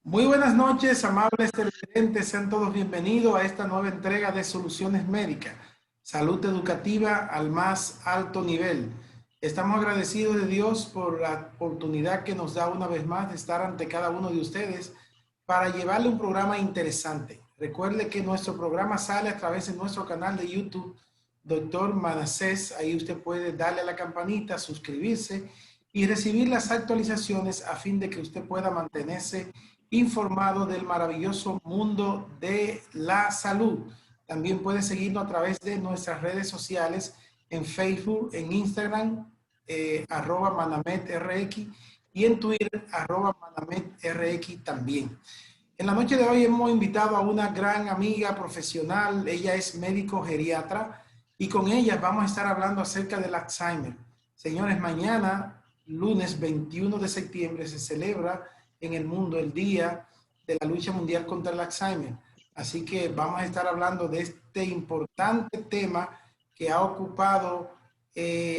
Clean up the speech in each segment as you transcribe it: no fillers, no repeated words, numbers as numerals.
Muy buenas noches, amables televidentes. Sean todos bienvenidos a esta nueva entrega de Soluciones Médicas, salud educativa al más alto nivel. Estamos agradecidos de Dios por la oportunidad que nos da una vez más de estar ante cada uno de ustedes para llevarle un programa interesante. Recuerde que nuestro programa sale a través de nuestro canal de YouTube, Doctor Manassés. Ahí usted puede darle a la campanita, suscribirse y recibir las actualizaciones a fin de que usted pueda mantenerse informado del maravilloso mundo de la salud. También puede seguirnos a través de nuestras redes sociales en Facebook, en Instagram, @ManamedRX, y en Twitter, @ManamedRX también. En la noche de hoy hemos invitado a una gran amiga profesional. Ella es médico geriatra y con ella vamos a estar hablando acerca del Alzheimer. Señores, mañana, lunes 21 de septiembre, se celebra en el mundo el Día de la Lucha Mundial contra el Alzheimer. Así que vamos a estar hablando de este importante tema que ha ocupado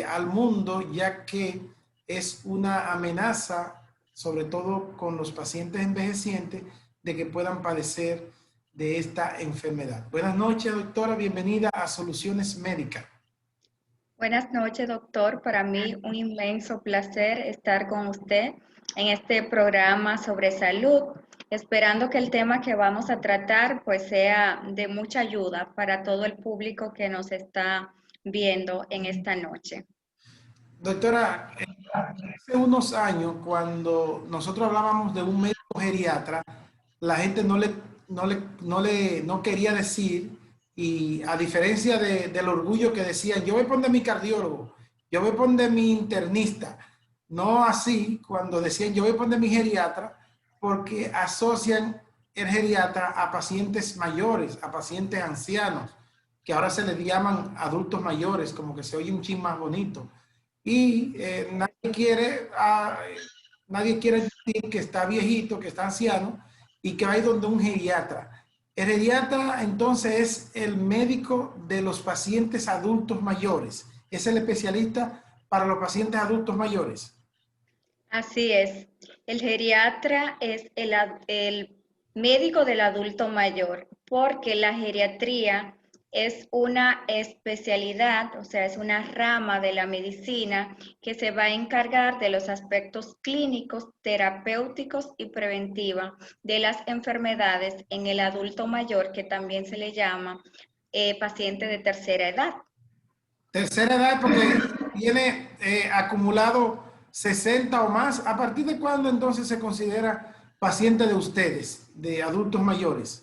al mundo, ya que es una amenaza, sobre todo con los pacientes envejecientes, de que puedan padecer de esta enfermedad. Buenas noches, doctora. Bienvenida a Soluciones Médicas. Buenas noches, doctor. Para mí un inmenso placer estar con usted en este programa sobre salud, esperando que el tema que vamos a tratar pues sea de mucha ayuda para todo el público que nos está viendo en esta noche. Doctora, hace unos años, cuando nosotros hablábamos de un médico geriatra, la gente no quería decir, y a diferencia del orgullo que decían, yo voy a poner mi cardiólogo, yo voy a poner mi internista, no así cuando decían, yo voy a poner mi geriatra, porque asocian el geriatra a pacientes mayores, a pacientes ancianos, que ahora se les llaman adultos mayores, como que se oye un chin más bonito. Y nadie quiere decir que está viejito, que está anciano y que va a ir donde un geriatra. El geriatra entonces es el médico de los pacientes adultos mayores. Es el especialista para los pacientes adultos mayores. Así es. El geriatra es el médico del adulto mayor, porque la geriatría es una especialidad, o sea, es una rama de la medicina que se va a encargar de los aspectos clínicos, terapéuticos y preventiva de las enfermedades en el adulto mayor, que también se le llama paciente de tercera edad. Tercera edad porque tiene acumulado 60 o más. ¿A partir de cuándo entonces se considera paciente de ustedes, de adultos mayores?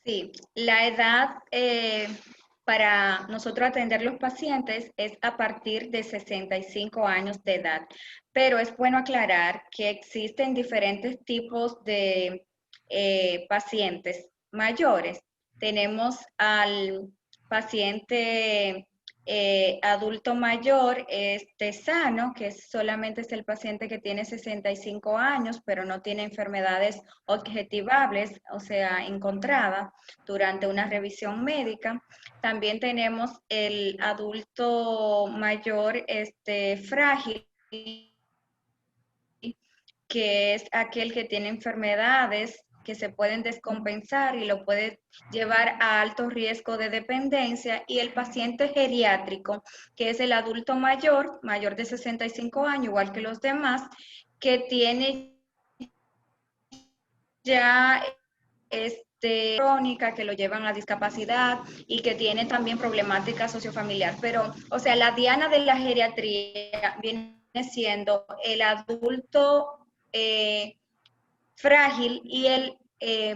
Sí, la edad para nosotros atender los pacientes es a partir de 65 años de edad, pero es bueno aclarar que existen diferentes tipos de pacientes mayores. Tenemos al paciente adulto mayor sano, que solamente es el paciente que tiene 65 años, pero no tiene enfermedades objetivables, o sea, encontradas durante una revisión médica. También tenemos el adulto mayor frágil, que es aquel que tiene enfermedades que se pueden descompensar y lo puede llevar a alto riesgo de dependencia, y el paciente geriátrico, que es el adulto mayor, mayor de 65 años, igual que los demás, que tiene ya crónica, que lo llevan a discapacidad y que tiene también problemática sociofamiliar. Pero, o sea, la diana de la geriatría viene siendo el adulto frágil y el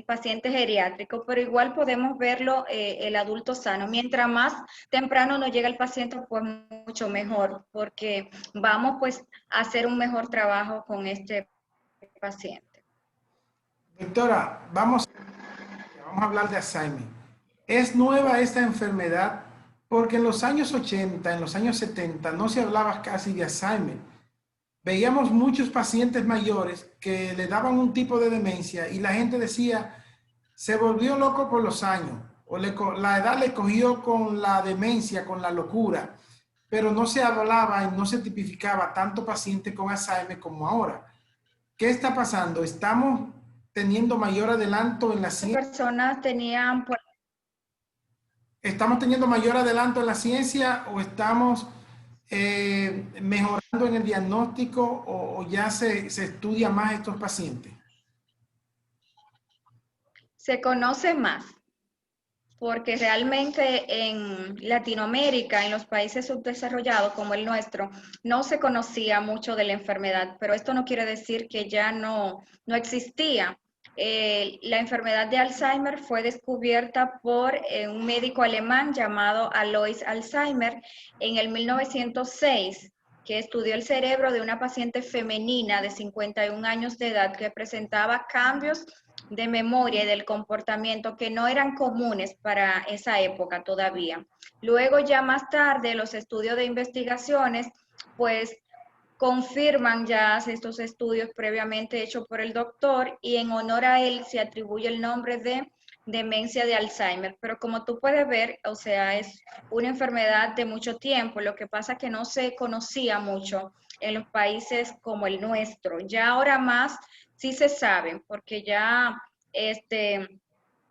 paciente geriátrico, pero igual podemos verlo el adulto sano. Mientras más temprano nos llega el paciente, pues mucho mejor, porque vamos pues a hacer un mejor trabajo con este paciente. Doctora, vamos a hablar de Alzheimer. Es nueva esta enfermedad porque en los años 80, en los años 70, no se hablaba casi de Alzheimer. Veíamos muchos pacientes mayores que le daban un tipo de demencia y la gente decía, se volvió loco con los años, o la edad le cogió con la demencia, con la locura, pero no se hablaba y no se tipificaba tanto paciente con Alzheimer como ahora. ¿qué está pasando? ¿Estamos teniendo mayor adelanto en la ciencia? Personas tenían, pues, ¿Estamos teniendo mayor adelanto en la ciencia o estamos mejorando en el diagnóstico o ya se estudia más estos pacientes? se conoce más, porque realmente en Latinoamérica, en los países subdesarrollados como el nuestro, no se conocía mucho de la enfermedad, pero esto no quiere decir que ya no existía. La enfermedad de Alzheimer fue descubierta por un médico alemán llamado Alois Alzheimer en el 1906, que estudió el cerebro de una paciente femenina de 51 años de edad que presentaba cambios de memoria y del comportamiento que no eran comunes para esa época todavía. Luego ya más tarde los estudios de investigaciones pues confirman ya estos estudios previamente hechos por el doctor y en honor a él se atribuye el nombre de demencia de Alzheimer. Pero como tú puedes ver, o sea, es una enfermedad de mucho tiempo, lo que pasa que no se conocía mucho en los países como el nuestro. Ya ahora más sí se sabe, porque ya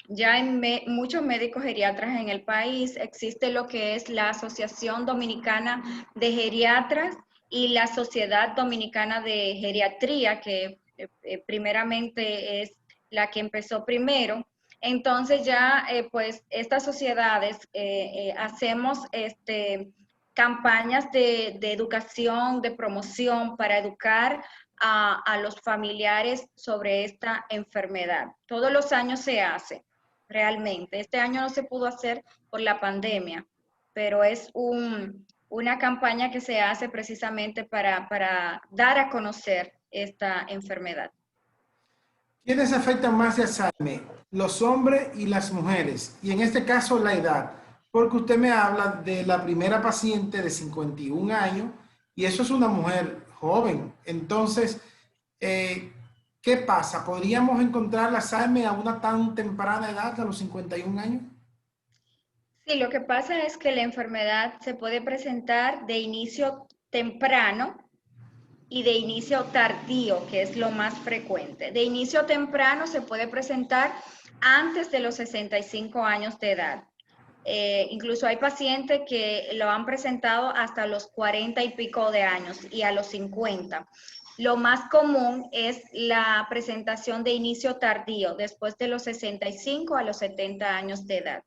ya hay muchos médicos geriatras en el país, existe lo que es la Asociación Dominicana de Geriatras y la Sociedad Dominicana de Geriatría, que primeramente es la que empezó primero. Entonces ya pues estas sociedades hacemos campañas de educación, de promoción para educar a los familiares sobre esta enfermedad. Todos los años se hace, realmente. Este año no se pudo hacer por la pandemia, pero es una campaña que se hace precisamente para dar a conocer esta enfermedad. ¿Quiénes se afectan más de Alzheimer? Los hombres y las mujeres, y en este caso la edad, porque usted me habla de la primera paciente de 51 años y eso es una mujer joven. Entonces, ¿qué pasa? ¿Podríamos encontrar Alzheimer a una tan temprana edad, a los 51 años? Sí, lo que pasa es que la enfermedad se puede presentar de inicio temprano y de inicio tardío, que es lo más frecuente. De inicio temprano se puede presentar antes de los 65 años de edad. Incluso hay pacientes que lo han presentado hasta los 40 y pico de años y a los 50. Lo más común es la presentación de inicio tardío, después de los 65 a los 70 años de edad.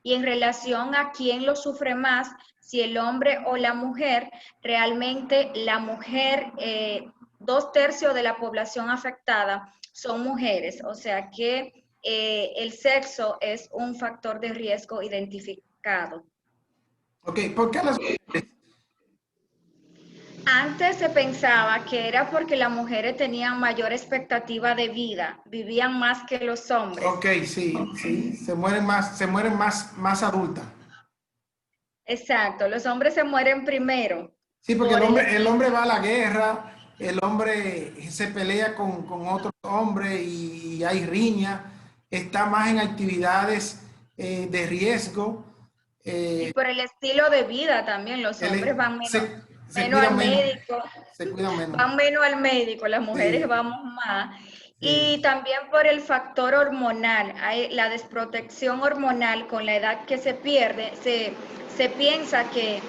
Y en relación a quién lo sufre más, si el hombre o la mujer, realmente la mujer, 2/3 de la población afectada son mujeres, o sea que el sexo es un factor de riesgo identificado. Ok, ¿por qué las mujeres? Antes se pensaba que era porque las mujeres tenían mayor expectativa de vida, vivían más que los hombres. Ok, sí, sí, se mueren más adultas. Exacto, los hombres se mueren primero Sí, porque por el hombre va a la guerra, el hombre se pelea con otros hombres y hay riña, está más en actividades de riesgo, y eh, por el estilo de vida también. Los hombres van se menos cuidan al menos, médico, se cuidan menos. van menos al médico, las mujeres Sí, vamos más. sí. Y también por el factor hormonal, hay la desprotección hormonal con la edad que se pierde, se piensa que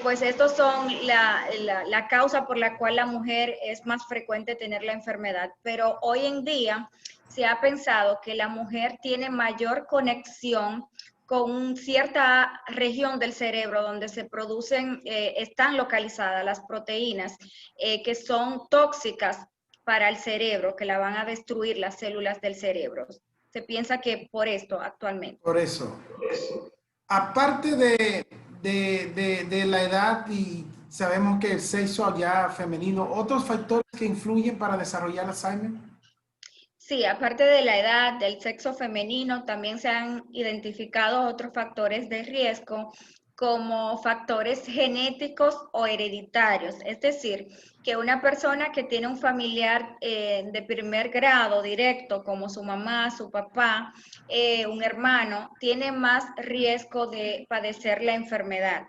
pues estos son la causa por la cual la mujer es más frecuente tener la enfermedad. Pero hoy en día se ha pensado que la mujer tiene mayor conexión con cierta región del cerebro donde se producen, están localizadas las proteínas que son tóxicas para el cerebro, que la van a destruir las células del cerebro. Se piensa que por esto actualmente. Por eso. Aparte de la edad y sabemos que el sexo ya femenino, ¿otros factores que influyen para desarrollar Alzheimer? Sí, aparte de la edad, del sexo femenino, también se han identificado otros factores de riesgo como factores genéticos o hereditarios. Es decir, que una persona que tiene un familiar de primer grado directo, como su mamá, su papá, un hermano, tiene más riesgo de padecer la enfermedad.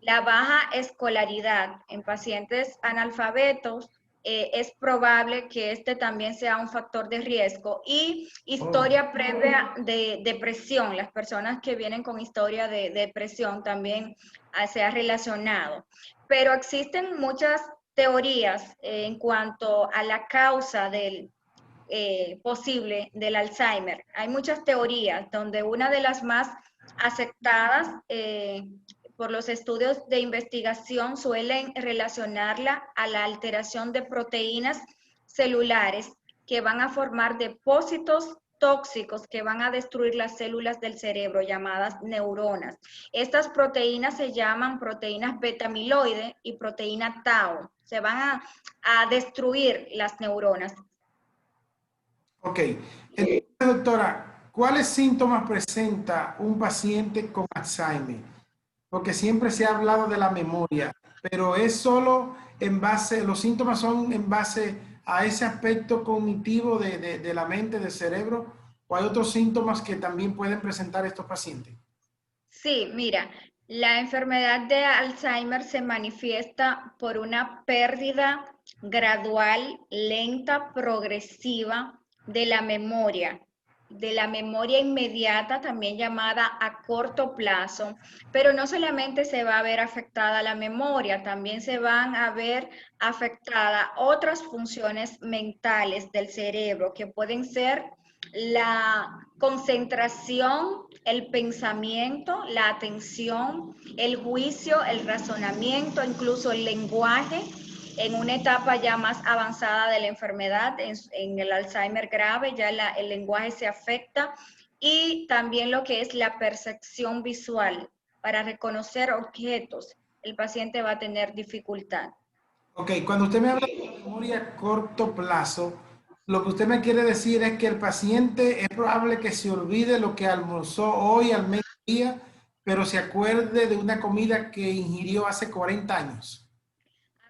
La baja escolaridad en pacientes analfabetos es probable que este también sea un factor de riesgo. Y historia previa de depresión, las personas que vienen con historia de depresión también se ha relacionado. Pero existen muchas teorías en cuanto a la causa del posible del Alzheimer. Hay muchas teorías, donde una de las más aceptadas por los estudios de investigación suelen relacionarla a la alteración de proteínas celulares que van a formar depósitos tóxicos que van a destruir las células del cerebro llamadas neuronas. Estas proteínas se llaman proteínas beta-amiloide y proteína tau. Se van a destruir las neuronas. Ok. Entonces, doctora, ¿cuáles síntomas presenta un paciente con Alzheimer? Porque siempre se ha hablado de la memoria, pero es solo en base, los síntomas son en base a ese aspecto cognitivo de la mente, del cerebro, o hay otros síntomas que también pueden presentar estos pacientes. Sí, mira, la enfermedad de Alzheimer se manifiesta por una pérdida gradual, lenta, progresiva de la memoria inmediata, también llamada a corto plazo, pero no solamente se va a ver afectada la memoria, también se van a ver afectadas otras funciones mentales del cerebro que pueden ser la concentración, el pensamiento, la atención, el juicio, el razonamiento, incluso el lenguaje en una etapa ya más avanzada de la enfermedad, en el Alzheimer grave, ya el lenguaje se afecta, y también lo que es la percepción visual para reconocer objetos. El paciente va a tener dificultad. Ok, cuando usted me habla de memoria a corto plazo, lo que usted me quiere decir es que el paciente es probable que se olvide lo que almorzó hoy al mediodía, pero se acuerde de una comida que ingirió hace 40 años.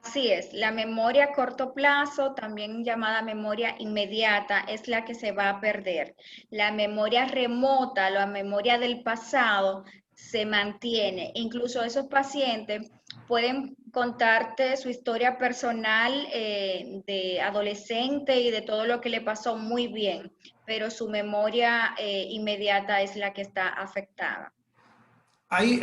Así es, la memoria a corto plazo, también llamada memoria inmediata, es la que se va a perder. La memoria remota, la memoria del pasado, se mantiene. Incluso esos pacientes pueden contarte su historia personal de adolescente y de todo lo que le pasó muy bien, pero su memoria inmediata es la que está afectada. Hay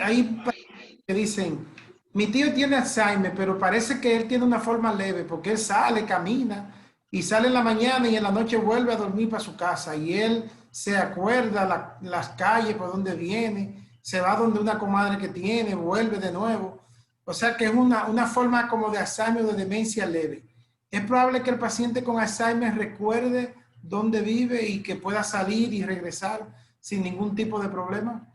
que dicen, mi tío tiene Alzheimer, pero parece que él tiene una forma leve, porque él sale, camina, y sale en la mañana y en la noche vuelve a dormir para su casa, y él se acuerda las calles por donde viene, se va donde una comadre que tiene, vuelve de nuevo. O sea que es una forma como de Alzheimer o de demencia leve. Es probable que el paciente con Alzheimer recuerde dónde vive y que pueda salir y regresar sin ningún tipo de problema.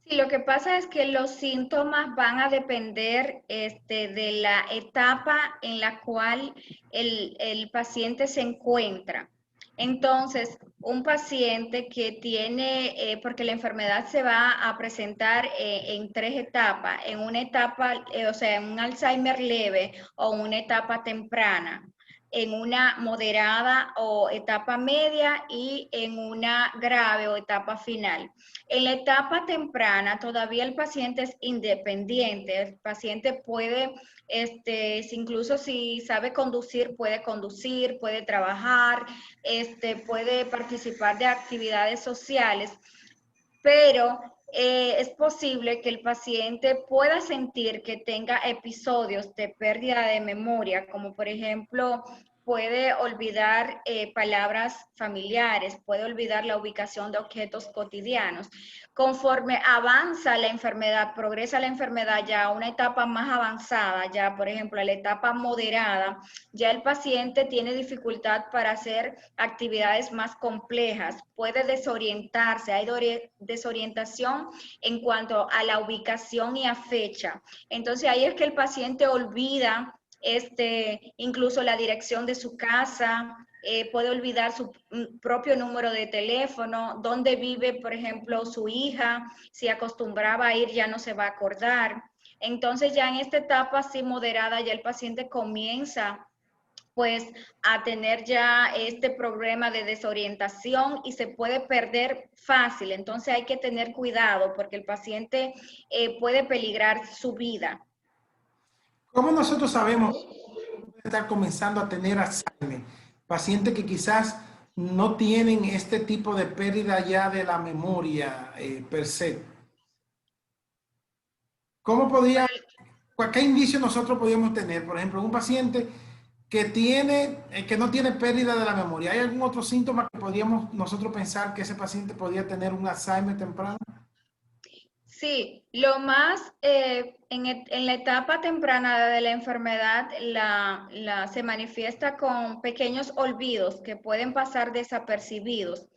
Sí, lo que pasa es que los síntomas van a depender de la etapa en la cual el paciente se encuentra. Entonces, un paciente que tiene, porque la enfermedad se va a presentar en tres etapas, en una etapa, o sea, en un Alzheimer leve o una etapa temprana, en una moderada o etapa media y en una grave o etapa final. En la etapa temprana todavía el paciente es independiente, el paciente puede, incluso si sabe conducir, puede trabajar, puede participar de actividades sociales, pero es posible que el paciente pueda sentir que tenga episodios de pérdida de memoria, como por ejemplo puede olvidar palabras familiares, puede olvidar la ubicación de objetos cotidianos. Conforme avanza la enfermedad, progresa la enfermedad ya a una etapa más avanzada, ya por ejemplo a la etapa moderada, ya el paciente tiene dificultad para hacer actividades más complejas, puede desorientarse, hay desorientación en cuanto a la ubicación y a fecha. Entonces ahí es que el paciente olvida incluso la dirección de su casa, puede olvidar su propio número de teléfono, dónde vive, por ejemplo, su hija, si acostumbraba a ir ya no se va a acordar. Entonces ya en esta etapa así moderada ya el paciente comienza pues a tener ya este problema de desorientación y se puede perder fácil. Entonces hay que tener cuidado porque el paciente puede peligrar su vida. ¿Cómo nosotros sabemos estar comenzando a tener Alzheimer, pacientes que quizás no tienen este tipo de pérdida ya de la memoria per se. ¿Cómo podría, Bueno, qué indicio nosotros podríamos tener? Por ejemplo, un paciente que tiene, que no tiene pérdida de la memoria. ¿Hay algún otro síntoma que podríamos nosotros pensar que ese paciente podría tener un Alzheimer temprano? sí, lo más en la etapa temprana de la enfermedad se manifiesta con pequeños olvidos que pueden pasar desapercibidos,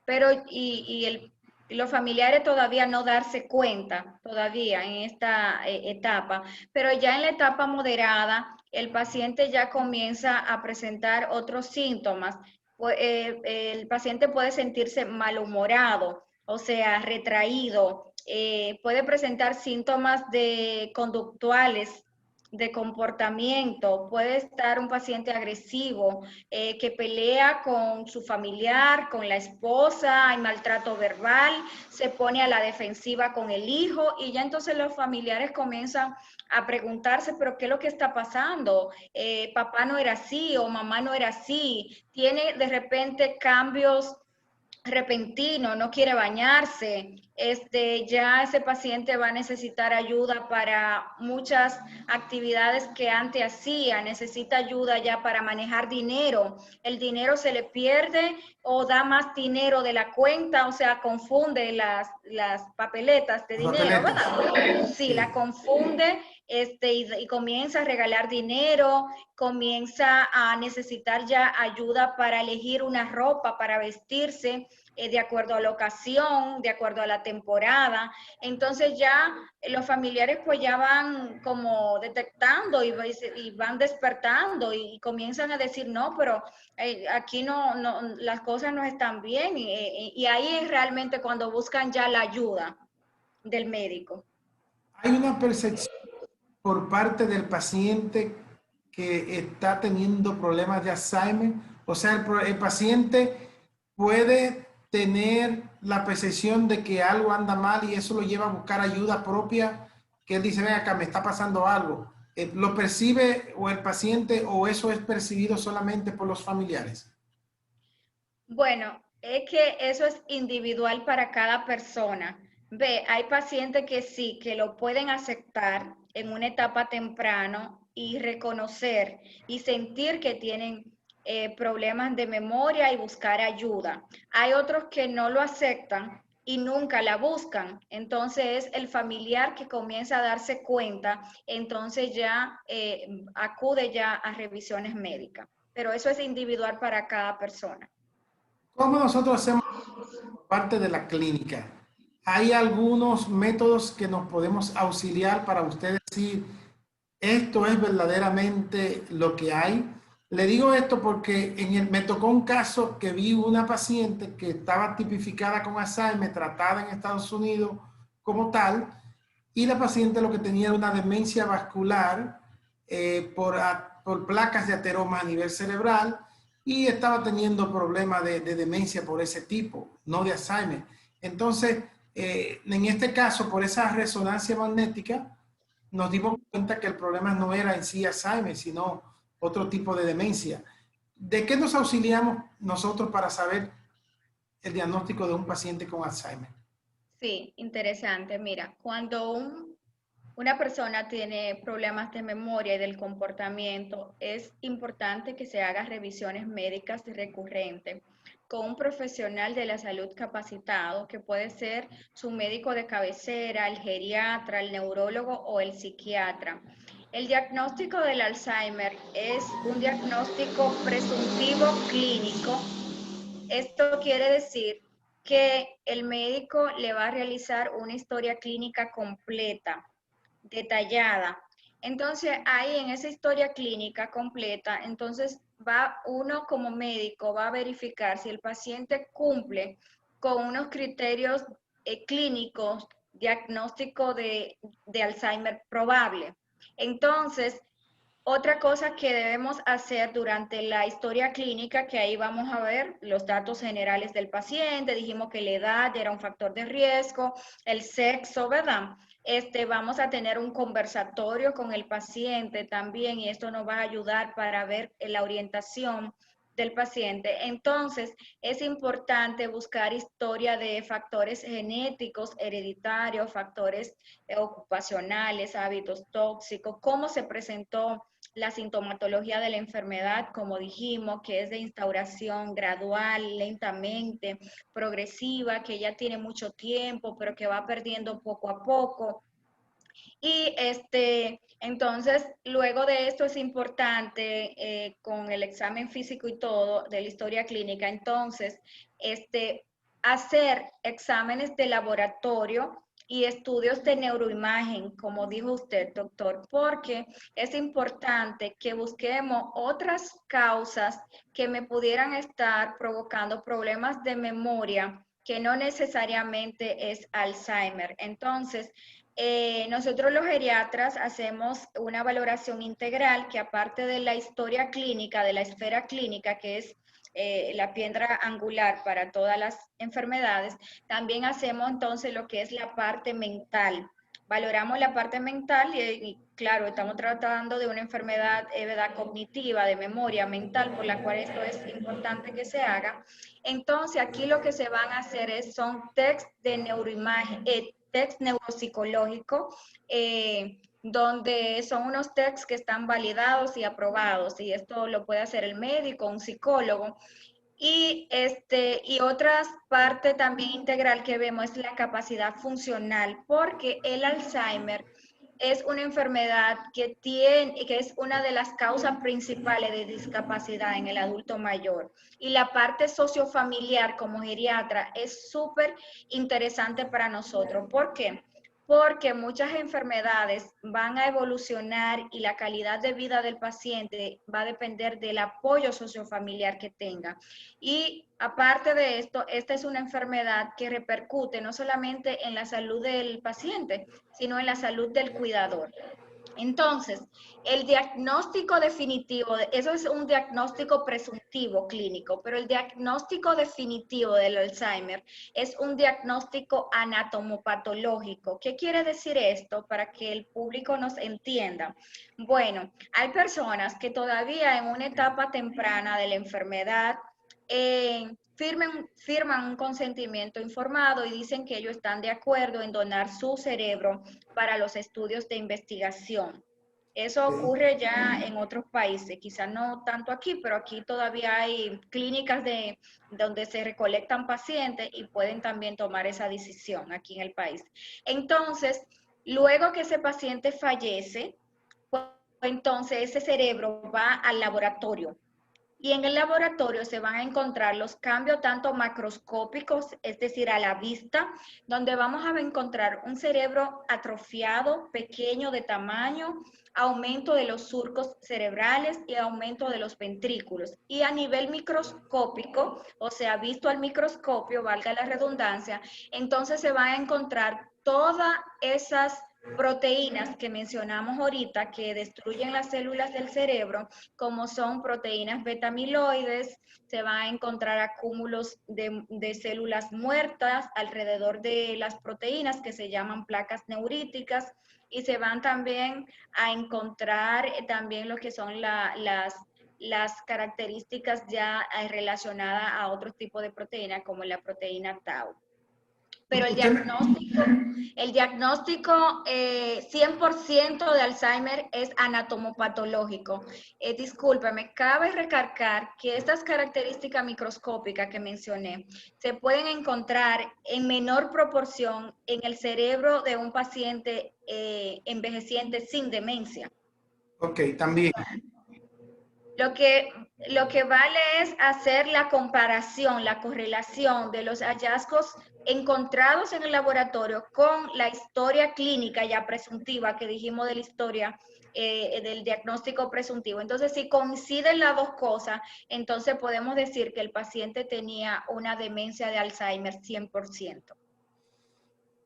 pero y los familiares todavía no darse cuenta todavía en esta etapa, pero ya en la etapa moderada el paciente ya comienza a presentar otros síntomas. El paciente puede sentirse malhumorado, o sea, retraído, puede presentar síntomas de conductuales, de comportamiento, puede estar un paciente agresivo que pelea con su familiar, con la esposa, hay maltrato verbal, se pone a la defensiva con el hijo y ya entonces los familiares comienzan a preguntarse, pero ¿qué es lo que está pasando? Papá no era así o mamá no era así, tiene de repente cambios repentino, no quiere bañarse, ya ese paciente va a necesitar ayuda para muchas actividades que antes hacía, necesita ayuda ya para manejar dinero, el dinero se le pierde o da más dinero de la cuenta, o sea, confunde las papeletas de dinero, Papeletas. ¿verdad? Sí, la Sí. confunde y comienza a regalar dinero, comienza a necesitar ya ayuda para elegir una ropa, para vestirse, de acuerdo a la ocasión, de acuerdo a la temporada. Entonces ya los familiares pues ya van como detectando y van despertando y comienzan a decir, no, pero aquí no, las cosas no están bien. Y ahí es realmente cuando buscan ya la ayuda del médico. Hay una percepción por parte del paciente que está teniendo problemas de Alzheimer. O sea, el paciente puede tener la percepción de que algo anda mal y eso lo lleva a buscar ayuda propia, que él dice, ven acá, me está pasando algo. ¿Lo percibe o el paciente o eso es percibido solamente por los familiares? Bueno, es que eso es individual para cada persona. Ve, hay pacientes que sí, que lo pueden aceptar en una etapa temprano y reconocer y sentir que tienen problemas de memoria y buscar ayuda. Hay otros que no lo aceptan y nunca la buscan. Entonces es el familiar que comienza a darse cuenta, entonces ya acude ya a revisiones médicas. Pero eso es individual para cada persona. ¿Cómo nosotros hacemos parte de la clínica? ¿Hay algunos métodos que nos podemos auxiliar para ustedes decir, esto es verdaderamente lo que hay? Le digo esto porque me tocó un caso que vi una paciente que estaba tipificada con Alzheimer, tratada en Estados Unidos como tal, y la paciente lo que tenía era una demencia vascular por placas de ateroma a nivel cerebral y estaba teniendo problemas de demencia por ese tipo, no de Alzheimer. Entonces, en este caso, por esa resonancia magnética, nos dimos cuenta que el problema no era en sí Alzheimer, sino otro tipo de demencia. ¿De qué nos auxiliamos nosotros para saber el diagnóstico de un paciente con Alzheimer? Sí, interesante. Mira, cuando una persona tiene problemas de memoria y del comportamiento, es importante que se hagan revisiones médicas recurrentes con un profesional de la salud capacitado, que puede ser su médico de cabecera, el geriatra, el neurólogo o el psiquiatra. El diagnóstico del Alzheimer es un diagnóstico presuntivo clínico. Esto quiere decir que el médico le va a realizar una historia clínica completa, detallada. Entonces, ahí en esa historia clínica completa, entonces va uno como médico, va a verificar si el paciente cumple con unos criterios clínicos, diagnóstico de Alzheimer probable. Entonces, Otra cosa que debemos hacer durante la historia clínica, que ahí vamos a ver los datos generales del paciente, dijimos que la edad era un factor de riesgo, el sexo, ¿verdad? Vamos a tener un conversatorio con el paciente también y esto nos va a ayudar para ver la orientación del paciente. Entonces, es importante buscar historia de factores genéticos, hereditarios, factores ocupacionales, hábitos tóxicos, cómo se presentó la sintomatología de la enfermedad, como dijimos, que es de instauración gradual, lentamente, progresiva, que ya tiene mucho tiempo, pero que va perdiendo poco a poco. Y entonces, luego de esto es importante, con el examen físico y todo, de la historia clínica, entonces, hacer exámenes de laboratorio y estudios de neuroimagen, como dijo usted, doctor, porque es importante que busquemos otras causas que me pudieran estar provocando problemas de memoria que no necesariamente es Alzheimer. Entonces, nosotros los geriatras hacemos una valoración integral que aparte de la historia clínica, de la esfera clínica, que es la piedra angular para todas las enfermedades, también hacemos entonces lo que es la parte mental. Valoramos la parte mental y claro, estamos tratando de una enfermedad ¿verdad? Cognitiva, de memoria mental, por la cual esto es importante que se haga. Entonces, aquí lo que se van a hacer son test de neuroimagen, test neuropsicológico, donde son unos tests que están validados y aprobados, y esto lo puede hacer el médico, un psicólogo. Y otras parte también integral que vemos es la capacidad funcional, porque el Alzheimer es una enfermedad que es una de las causas principales de discapacidad en el adulto mayor. Y la parte sociofamiliar como geriatra es súper interesante para nosotros. ¿Por qué? Porque muchas enfermedades van a evolucionar y la calidad de vida del paciente va a depender del apoyo sociofamiliar que tenga. Y aparte de esto, esta es una enfermedad que repercute no solamente en la salud del paciente, sino en la salud del cuidador. Entonces, el diagnóstico definitivo, eso es un diagnóstico presuntivo clínico, pero el diagnóstico definitivo del Alzheimer es un diagnóstico anatomopatológico. ¿Qué quiere decir esto para que el público nos entienda? Bueno, hay personas que todavía en una etapa temprana de la enfermedad firman un consentimiento informado y dicen que ellos están de acuerdo en donar su cerebro para los estudios de investigación. Eso ocurre ya en otros países, quizás no tanto aquí, pero aquí todavía hay clínicas donde se recolectan pacientes y pueden también tomar esa decisión aquí en el país. Entonces, luego que ese paciente fallece, pues, entonces ese cerebro va al laboratorio. Y en el laboratorio se van a encontrar los cambios tanto macroscópicos, es decir, a la vista, donde vamos a encontrar un cerebro atrofiado, pequeño de tamaño, aumento de los surcos cerebrales y aumento de los ventrículos. Y a nivel microscópico, o sea, visto al microscopio, valga la redundancia, entonces se van a encontrar todas esas proteínas que mencionamos ahorita que destruyen las células del cerebro, como son proteínas beta-amiloides, se van a encontrar acúmulos de células muertas alrededor de las proteínas que se llaman placas neuríticas y se van también a encontrar también lo que son las características ya relacionadas a otro tipo de proteína como la proteína tau. Pero el diagnóstico 100% de Alzheimer es anatomopatológico. Discúlpeme, cabe recalcar que estas características microscópicas que mencioné se pueden encontrar en menor proporción en el cerebro de un paciente envejeciente sin demencia. Ok, también. Lo que vale es hacer la comparación, la correlación de los hallazgos encontrados en el laboratorio con la historia clínica ya presuntiva que dijimos de la historia del diagnóstico presuntivo. Entonces, si coinciden las dos cosas, entonces podemos decir que el paciente tenía una demencia de Alzheimer 100%.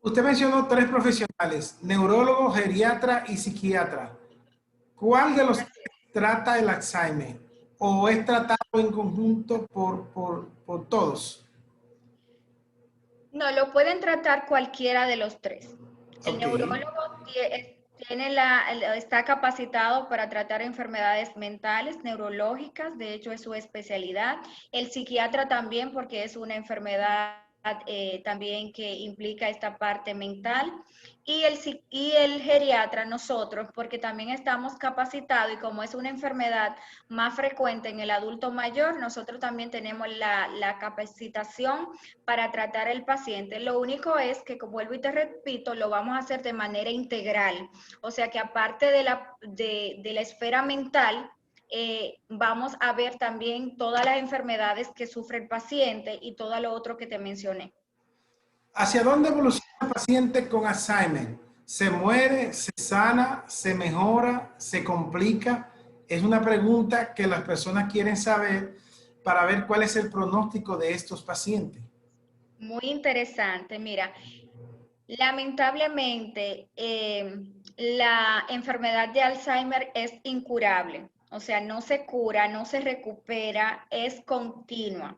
Usted mencionó tres profesionales, neurólogo, geriatra y psiquiatra. ¿Cuál de los tres trata el Alzheimer? ¿O es tratado en conjunto por todos? No, lo pueden tratar cualquiera de los tres. El Ok. neurólogo está capacitado para tratar enfermedades mentales, neurológicas, de hecho es su especialidad. El psiquiatra también, porque es una enfermedad también que implica esta parte mental. Y el geriatra, nosotros, porque también estamos capacitados y como es una enfermedad más frecuente en el adulto mayor, nosotros también tenemos la capacitación para tratar al paciente. Lo único es que, como vuelvo y te repito, lo vamos a hacer de manera integral. O sea que aparte de la esfera mental, vamos a ver también todas las enfermedades que sufre el paciente y todo lo otro que te mencioné. ¿Hacia dónde evoluciona el paciente con Alzheimer? ¿Se muere, se sana, se mejora, se complica? Es una pregunta que las personas quieren saber para ver cuál es el pronóstico de estos pacientes. Muy interesante. Mira, lamentablemente, la enfermedad de Alzheimer es incurable, o sea, no se cura, no se recupera, es continua.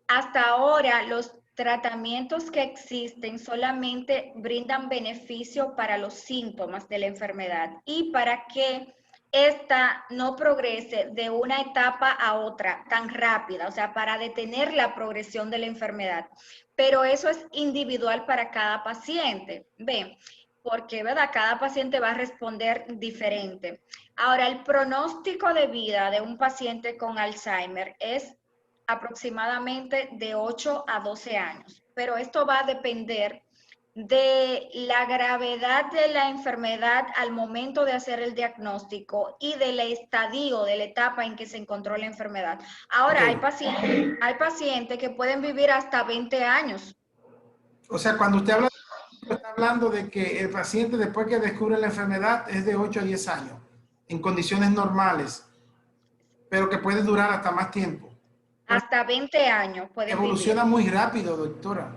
Hasta ahora, los tratamientos que existen solamente brindan beneficio para los síntomas de la enfermedad y para que esta no progrese de una etapa a otra tan rápida, o sea, para detener la progresión de la enfermedad. Pero eso es individual para cada paciente. Ven, porque, ¿verdad? Cada paciente va a responder diferente. Ahora, el pronóstico de vida de un paciente con Alzheimer es aproximadamente de 8 a 12 años, pero esto va a depender de la gravedad de la enfermedad al momento de hacer el diagnóstico y del estadio, de la etapa en que se encontró la enfermedad. Ahora, Ok. hay pacientes que pueden vivir hasta 20 años. O sea, cuando usted habla, está hablando de que el paciente después que descubre la enfermedad es de 8 a 10 años, en condiciones normales, pero que puede durar hasta más tiempo. Pero Hasta 20 años pueden evoluciona vivir. muy rápido, doctora.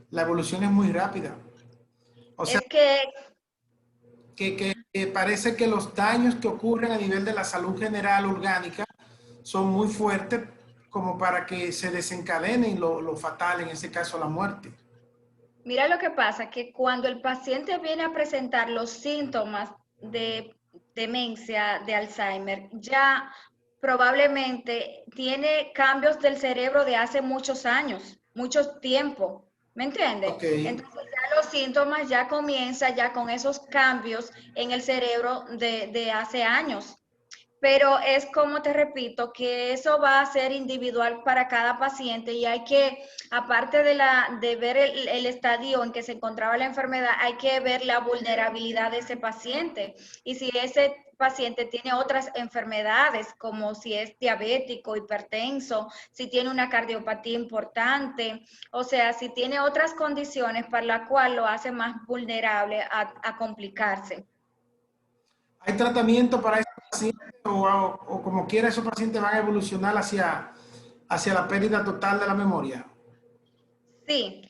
La evolución es muy rápida. O sea, Es que que parece que los daños que ocurren a nivel de la salud general orgánica son muy fuertes como para que se desencadene lo fatal, en ese caso la muerte. mira lo que pasa, que cuando el paciente viene a presentar los síntomas de demencia, de Alzheimer, ya probablemente tiene cambios del cerebro de hace muchos años, mucho tiempo, ¿me entiendes? Ok. Entonces ya los síntomas ya comienzan ya con esos cambios en el cerebro de hace años. Pero es como te repito, que eso va a ser individual para cada paciente y hay que, aparte de ver el estadio en que se encontraba la enfermedad, hay que ver la vulnerabilidad de ese paciente. Y si ese paciente tiene otras enfermedades, como si es diabético, hipertenso, si tiene una cardiopatía importante, o sea, si tiene otras condiciones para la cual lo hace más vulnerable a complicarse. ¿Hay tratamiento para esos pacientes o como quiera esos pacientes van a evolucionar hacia la pérdida total de la memoria? Sí,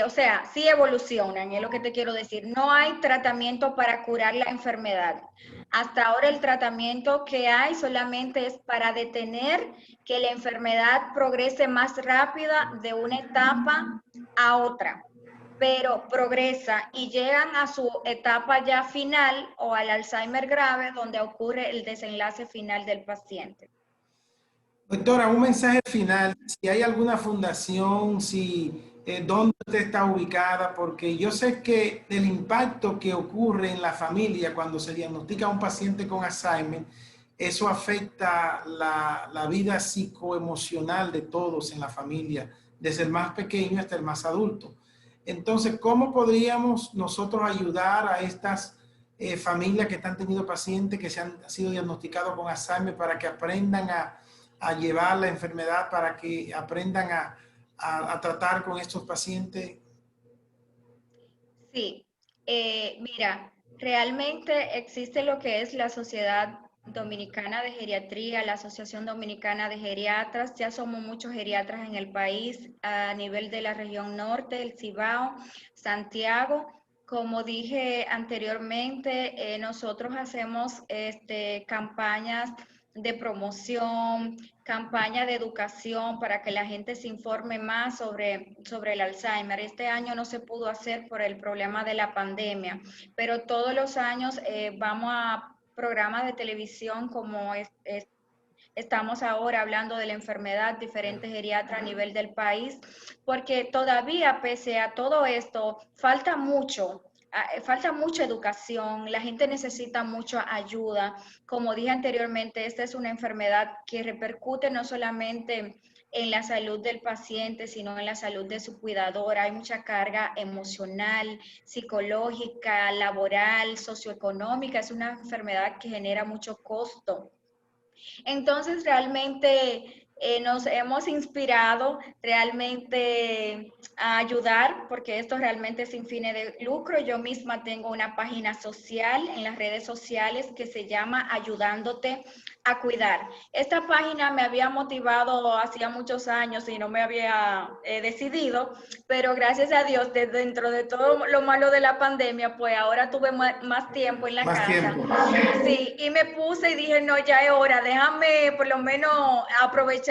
o sea, sí evolucionan, es lo que te quiero decir. No hay tratamiento para curar la enfermedad. Hasta ahora el tratamiento que hay solamente es para detener que la enfermedad progrese más rápida de una etapa a otra, pero progresa y llegan a su etapa ya final o al Alzheimer grave, donde ocurre el desenlace final del paciente. Doctora, un mensaje final, si hay alguna fundación, dónde usted está ubicada, porque yo sé que el impacto que ocurre en la familia cuando se diagnostica a un paciente con Alzheimer, eso afecta la vida psicoemocional de todos en la familia, desde el más pequeño hasta el más adulto. Entonces, ¿cómo podríamos nosotros ayudar a estas familias que están teniendo pacientes que se han sido diagnosticados con Alzheimer para que aprendan a llevar la enfermedad, para que aprendan a tratar con estos pacientes? Sí, mira, realmente existe lo que es la Sociedad Dominicana de Geriatría, la Asociación Dominicana de Geriatras. Ya somos muchos geriatras en el país a nivel de la región norte, el Cibao, Santiago, Como dije anteriormente, nosotros hacemos campañas de promoción, campaña de educación para que la gente se informe más sobre el Alzheimer. Este año no se pudo hacer por el problema de la pandemia, pero todos los años vamos a programas de televisión como estamos ahora hablando de la enfermedad, diferentes geriatras a nivel del país, porque todavía, pese a todo esto, falta mucha educación, la gente necesita mucha ayuda. Como dije anteriormente, esta es una enfermedad que repercute no solamente en la salud del paciente, sino en la salud de su cuidador. Hay mucha carga emocional, psicológica, laboral, socioeconómica. Es una enfermedad que genera mucho costo. Entonces, realmente nos hemos inspirado realmente a ayudar, porque esto realmente es sin fines de lucro. Yo misma tengo una página social en las redes sociales que se llama Ayudándote a Cuidar. Esta página me había motivado hacía muchos años y no me había decidido, pero gracias a Dios, dentro de todo lo malo de la pandemia, pues ahora tuve más tiempo en la Más casa. tiempo. Sí, y me puse y dije, no, ya es hora, déjame por lo menos aprovechar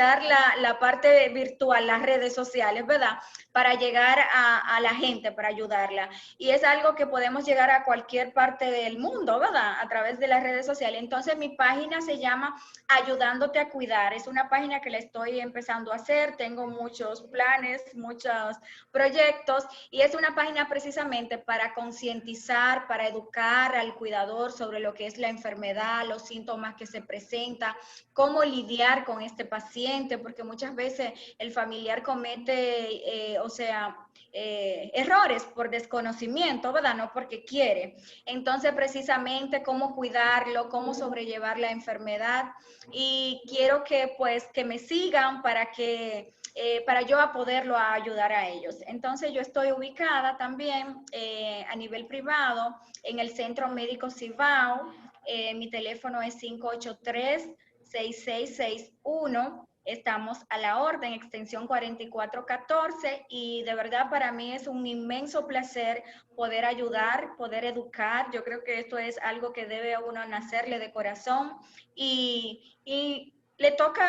la parte virtual, las redes sociales, ¿verdad? Para llegar a la gente, para ayudarla. Y es algo que podemos llegar a cualquier parte del mundo, ¿verdad? A través de las redes sociales. Entonces mi página se llama Ayudándote a Cuidar. Es una página que la estoy empezando a hacer, tengo muchos planes, muchos proyectos, y es una página precisamente para concientizar, para educar al cuidador sobre lo que es la enfermedad, los síntomas que se presentan, cómo lidiar con este paciente, porque muchas veces el familiar comete, errores por desconocimiento, ¿verdad? No porque quiere. Entonces, precisamente, cómo cuidarlo, cómo sobrellevar la enfermedad. Y quiero que, pues, que me sigan para yo a poderlo ayudar a ellos. Entonces, yo estoy ubicada también a nivel privado en el Centro Médico Cibao. Mi teléfono es 583-6661. Estamos a la orden, extensión 4414, y de verdad para mí es un inmenso placer poder ayudar, poder educar. Yo creo que esto es algo que debe uno nacerle de corazón y le toca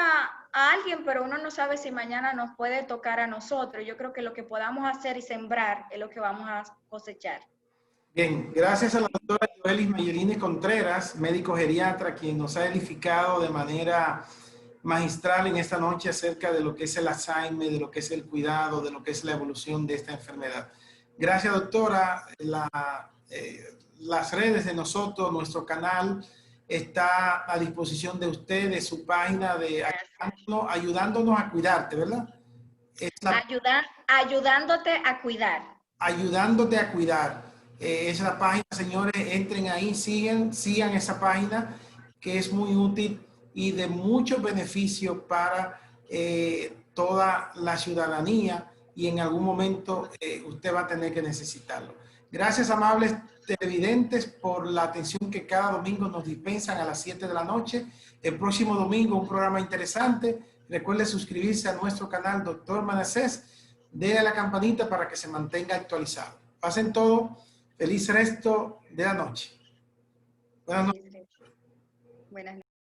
a alguien, pero uno no sabe si mañana nos puede tocar a nosotros. Yo creo que lo que podamos hacer y sembrar es lo que vamos a cosechar. Bien, gracias a la doctora Joelis Mayerini Contreras, médico geriatra, quien nos ha edificado de manera magistral en esta noche acerca de lo que es el Alzheimer, de lo que es el cuidado, de lo que es la evolución de esta enfermedad. Gracias, doctora. Las redes de nosotros, nuestro canal está a disposición de ustedes, su página de ayudándonos a cuidarte, ¿verdad? Ayudándote a cuidar. Ayudándote a cuidar. Es la página, señores, entren ahí, sigan esa página que es muy útil y de mucho beneficio para toda la ciudadanía, y en algún momento usted va a tener que necesitarlo. Gracias, amables televidentes, por la atención que cada domingo nos dispensan a las 7 de la noche. El próximo domingo un programa interesante. Recuerde suscribirse a nuestro canal Dr. Manassés. Dele a la campanita para que se mantenga actualizado. Pasen todo. Feliz resto de la noche. Buenas noches. Buenas noches.